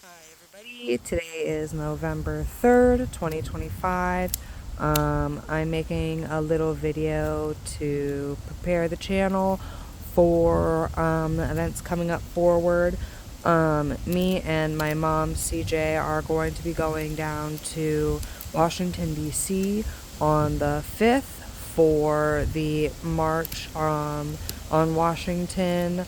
Hi everybody, today is November 3rd, 2025. I'm making a little video to prepare the channel for events coming up forward. Me and my mom, CJ, are going to be going down to Washington, D.C. on the 5th for the March on Washington.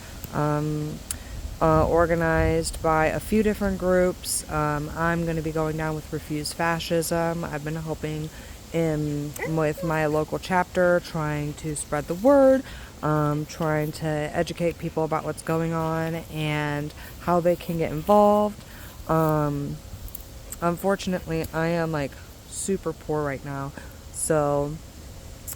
Organized by a few different groups. I'm going to be going down with Refuse Fascism. I've been helping with my local chapter, trying to spread the word, trying to educate people about what's going on and how they can get involved. Unfortunately, I am like super poor right now, so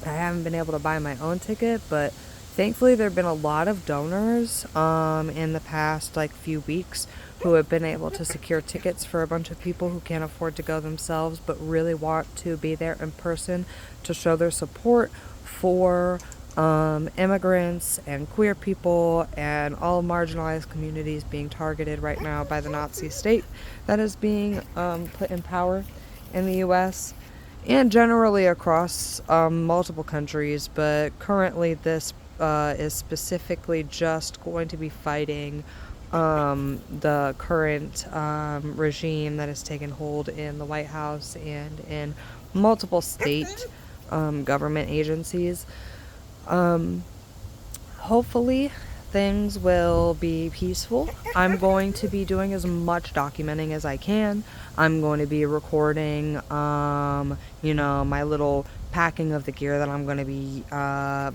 I haven't been able to buy my own ticket, but thankfully there have been a lot of donors in the past like few weeks who have been able to secure tickets for a bunch of people who can't afford to go themselves but really want to be there in person to show their support for immigrants and queer people and all marginalized communities being targeted right now by the Nazi state that is being put in power in the U.S. and generally across multiple countries, but currently this is specifically just going to be fighting the current regime that has taken hold in the White House and in multiple state government agencies. Hopefully things will be peaceful. I'm going to be doing as much documenting as I can. I'm going to be recording, my little packing of the gear that I'm going to be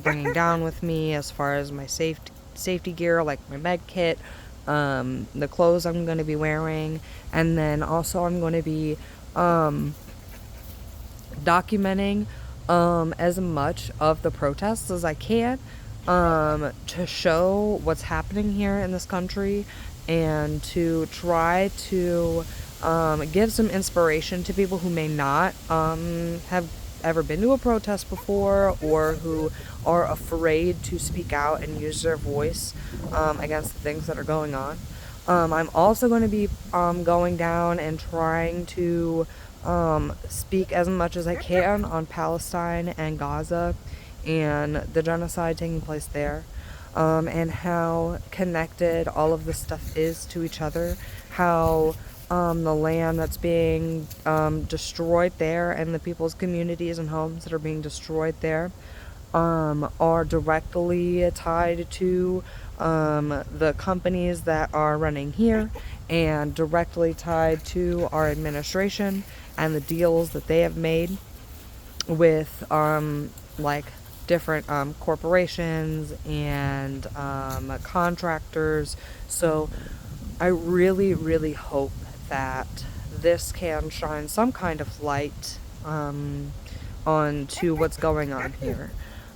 bringing down with me as far as my safety gear, like my med kit, the clothes I'm going to be wearing, and then also I'm going to be documenting as much of the protests as I can to show what's happening here in this country and to try to give some inspiration to people who may not have ever been to a protest before or who are afraid to speak out and use their voice against the things that are going on. I'm also going to be going down and trying to speak as much as I can on Palestine and Gaza and the genocide taking place there, and how connected all of this stuff is to each other, how the land that's being destroyed there and the people's communities and homes that are being destroyed there are directly tied to the companies that are running here and directly tied to our administration and the deals that they have made with like different corporations and contractors. So I really, really hope that this can shine some kind of light onto what's going on here.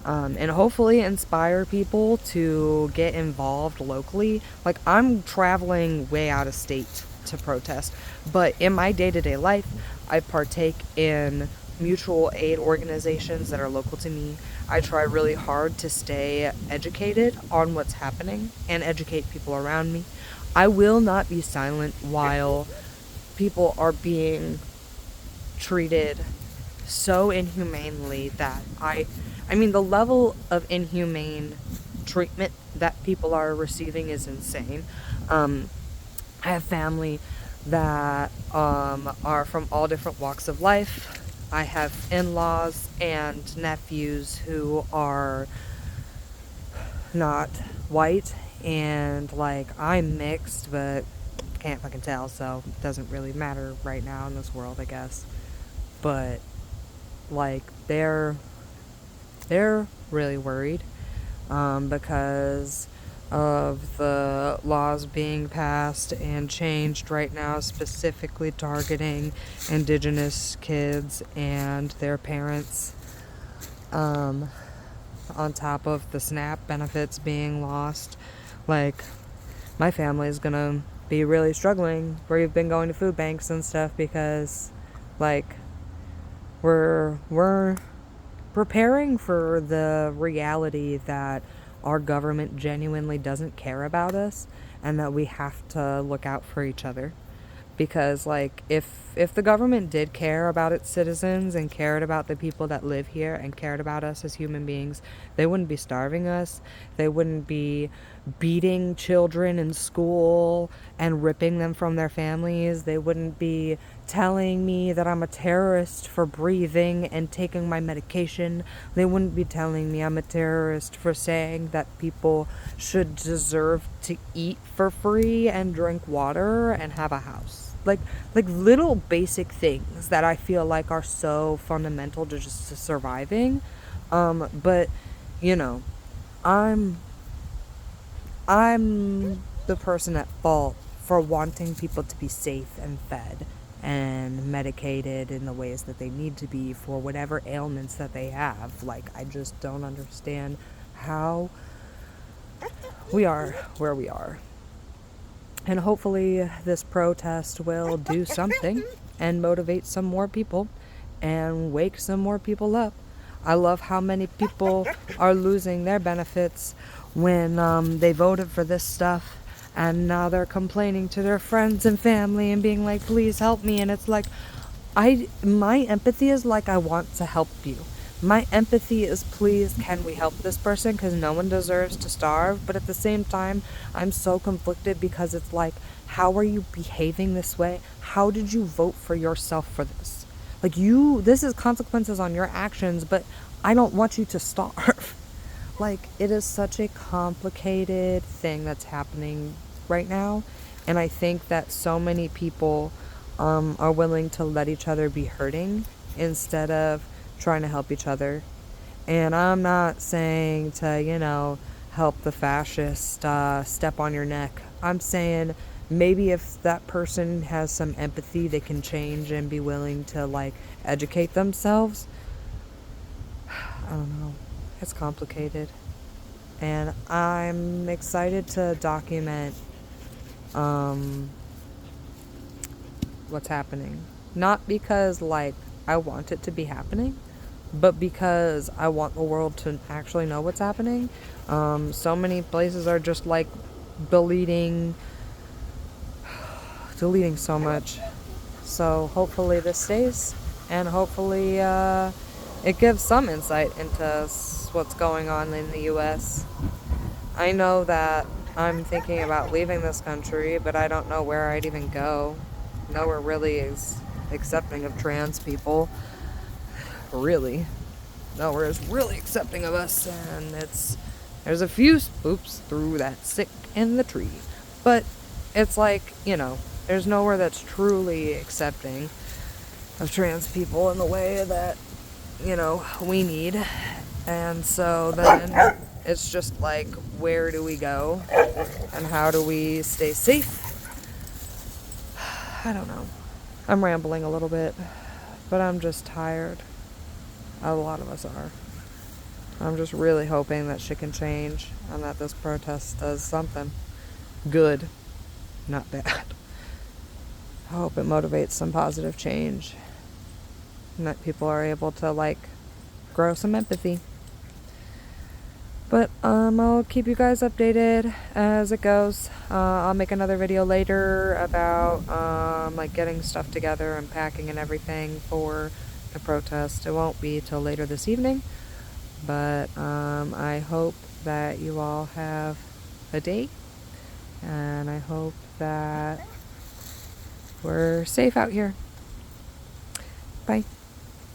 And hopefully inspire people to get involved locally. Like, I'm traveling way out of state to protest, but in my day-to-day life, I partake in mutual aid organizations that are local to me. I try really hard to stay educated on what's happening and educate people around me. I will not be silent while people are being treated so inhumanely that I mean, the level of inhumane treatment that people are receiving is insane. I have family that are from all different walks of life. I have in-laws and nephews who are not white, and like, I'm mixed, but can't fucking tell, so it doesn't really matter right now in this world, I guess. But like, they're really worried because of the laws being passed and changed right now, specifically targeting indigenous kids and their parents, on top of the SNAP benefits being lost. Like, my family is gonna be really struggling. We've been going to food banks and stuff because, like, we're preparing for the reality that our government genuinely doesn't care about us and that we have to look out for each other. because like if the government did care about its citizens and cared about the people that live here and cared about us as human beings, they wouldn't be starving us. They wouldn't be beating children in school and ripping them from their families. They wouldn't be telling me that I'm a terrorist for breathing and taking my medication. They wouldn't be telling me I'm a terrorist for saying that people should deserve to eat for free and drink water and have a house. Like little basic things that I feel like are so fundamental to just to surviving. But you know, I'm I'm the person at fault for wanting people to be safe and fed and medicated in the ways that they need to be for whatever ailments that they have. Like, I just don't understand how we are where we are. And hopefully, this protest will do something and motivate some more people and wake some more people up. I love how many people are losing their benefits when they voted for this stuff, and now they're complaining to their friends and family and being like, please help me. And it's like, my empathy is like, I want to help you. My empathy is, please, can we help this person? Because no one deserves to starve. But at the same time, I'm so conflicted because it's like, how are you behaving this way? How did you vote for yourself for this? Like, this is consequences on your actions, but I don't want you to starve. Like, it is such a complicated thing that's happening right now. And I think that so many people are willing to let each other be hurting instead of trying to help each other. And I'm not saying to, help the fascist step on your neck. I'm saying maybe if that person has some empathy, they can change and be willing to, like, educate themselves. I don't know. It's complicated. And I'm excited to document what's happening. Not because, like, I want it to be happening, but because I want the world to actually know what's happening. So many places are just, like, deleting so much. So hopefully this stays, and hopefully it gives some insight into what's going on in the U.S. I know that I'm thinking about leaving this country, but I don't know where I'd even go. Nowhere really is accepting of trans people. Really. Nowhere is really accepting of us, and there's a few spoops through that sick in the tree. But it's like, there's nowhere that's truly accepting of trans people in the way that, we need. And so then it's just like, where do we go? And how do we stay safe? I don't know. I'm rambling a little bit, but I'm just tired. A lot of us are. I'm just really hoping that shit can change and that this protest does something good, not bad. I hope it motivates some positive change and that people are able to, like, grow some empathy. But I'll keep you guys updated as it goes. I'll make another video later about like getting stuff together and packing and everything for the protest. It won't be till later this evening, but I hope that you all have a day, and I hope that we're safe out here. Bye.